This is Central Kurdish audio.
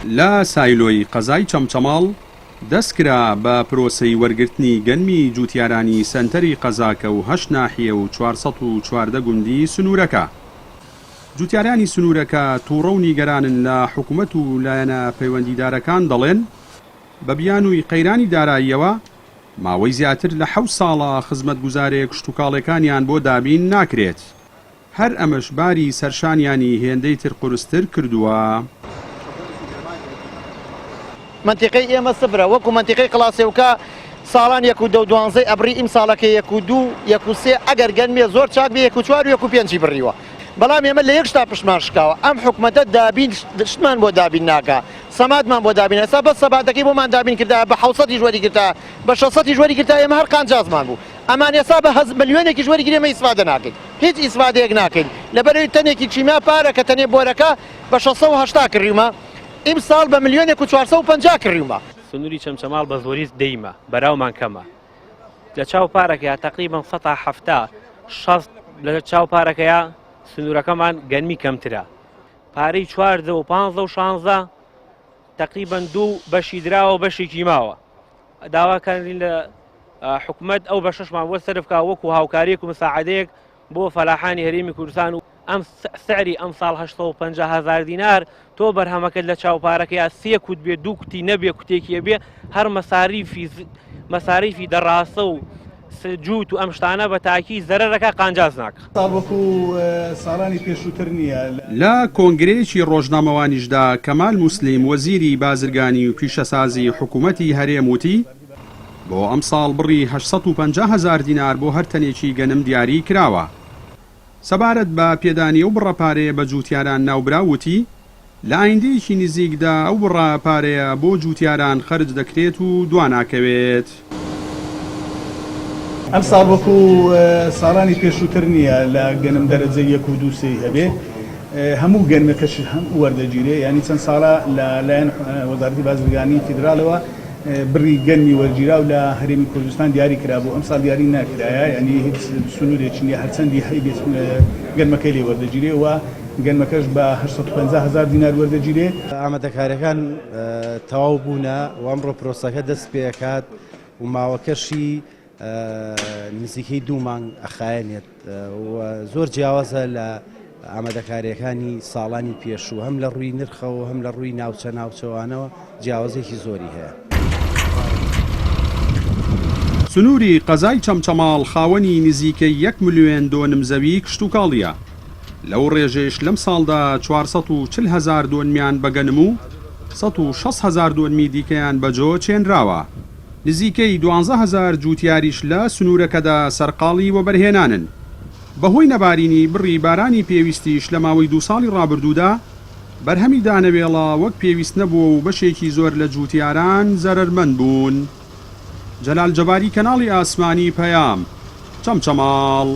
لا سایلۆی قەزای چەمچەماڵ دەستکرا بە پرۆسەی وەرگرتنی گەنمی جوتیارانی سەنتەری قەزاکە و 8 ناحیە و 414 گوندی سنوورەکە. جوتیارانی سنوورەکە تووڕە و نیگەرانن لە حکوومەت و لایەنە پەیوەندیدارەکان دەڵێن بە بیانووی قەیرانی داراییەوە ماوەی زیاتر لە 7 ساڵە خزمەتگوزارێک شتوکاڵەکانیان بۆ دابین ناکرێت. هەر ئەمەش باری سەرشانیانی هێندەی تر قورستر کردووە. منتیقەی ئێمە سبرە وەکو منتیقەی قڵاسێوکە ساڵان 1 ئەبری ئیم ساڵەکە 1 1 ئەگەر گەنمێ زۆر چاک بێ 1 و 5 بڕیوە. بەڵام ئێمە لە یەک شتا پشمان شکاوە ئەم حکومەتە دابین شتمان بۆ دابین ناکە سەمادمان بۆ دابین ئێستا بەس سەباتەکەی بۆمان دابین کردا بە 700 ژوەری گرتا بە 600 ژوەری گرتا ئێمە هەر قانجازمان بوو ئەمان ئێستا بە ملیۆنێکی ژوەری گرێمە ئیسفادە ناکەین هیچ ئیسفادەیەک ناکەین لەبەرەوەی تەنێکی چیما پارە کە تەنێ بۆرەکە بە 680 کڕیومە ئیم ساڵ بە ملیۆنێک و 450 کڕیومە. سنووری چەمچەماڵ بە زۆری دەیمە بەراومان کەمە لە چاو پارەکەیە تقریبا 170 لە چاو پارەکەیە سنوورەکەمان گەنمی کەمترە پارەی 4 و 5 و 16 تقریبا 2 بەشی دراوە بەشێکی ماوە داواکارین لە حکوومەت ئەو بە 6مان بۆ سەرفکا وەکو هاوکاریەک و مساعدەیەک بۆ فەلاحانی هەرێمی کوردستان و ئەم سعری ئەم ساڵ 850,000 دینار تۆ بەرهەمەکەت لە چاوپارەکەیە 3 کوت بێ 2 کوتی نەبێ کوتێکیە بێ هەر مەساریفی دەڕاستە و جووت و ئەم شتانە بە تاکی زەرەرەکە قانجاز ناکە. ساڵوەکو ساڵانی پێشووتر نییە. لە کۆنگرەیەکی ڕۆژنامەوانیشدا کەمال موسلیم وەزیری بازرگانی و پیشەسازی حکوومەتی هەرێم وتی بۆ ئەم ساڵ بڕی 850,000 دینار بۆ هەر تەنێکی گەنم دیاری کراوە. سەبارەت بە پێدانی ئەو بڕەپارەیە بە جوتیاران ناوبرا وتی لە ئایندەیەکی نزیکدا ئەو بڕەپارەیە بۆ جوتیاران خەرج دەکرێت و دواناکەوێت. ئەم ساڵ وەکو ساڵانی پێشووتر نییە لە گەنم دەرەجە 1 و 2 هەبێ هەموو گەنمەکەش هەم وەردەگیرێ ینی چەند ساڵە لەلایەن وەزارەتی بازرگانی فیدراڵەوە بڕی گەنمی وەرگیرا و لە هەرێمی کوردستان دیاری کرابوو ئەم ساڵ دیاری ناکرایە ینی هیچ سنوورێکی نیە هەرچەندی هەیبێت گەنمەکەی لێ وەردەگیرێ و گەنمەکەش بە 850,000 دینار وەردەگیرێ. ئامادەکاریەکان تەواو بوونە و ئەمڕۆ پرۆسەکە دەست پێکات و ماوەکەشی نزیکەی 2 مانگ ئەخایەنێت و زۆر جیاوازە لە ئامادەکاریەکانی ساڵانی پێشوو هەم لە ڕووی نرخەوە هەم لە ڕووی ناوچەوانەوە جیاوازێکی زۆری هەیە. سنووری قەزای چەمچەماڵ خاوەنی نزیکەی 1 ملیۆن دۆنم زەوی کشتوکاڵیە لەو ڕێژێش لەم ساڵدا 440,000 دۆنمیان بەگەنم و 160,000 دۆنمی دیکەیان بەجۆ چێنراوە. نزیکەی 12,000 جوتیاریش لە سنوورەکەدا سەرقاڵی وەبەرهێنانن. بەهۆی نەبارینی بڕی بارانی پێویستیش لە ماوەی 2 ساڵی ڕابردوودا بەرهەمی دانەوێڵە وەک پێویست نەبووە و بەشێکی زۆر لە جوتیاران زەرەرمەند بوون. جەلال جەباری کەناڵی ئاسمانی پەیام چەمچەماڵ.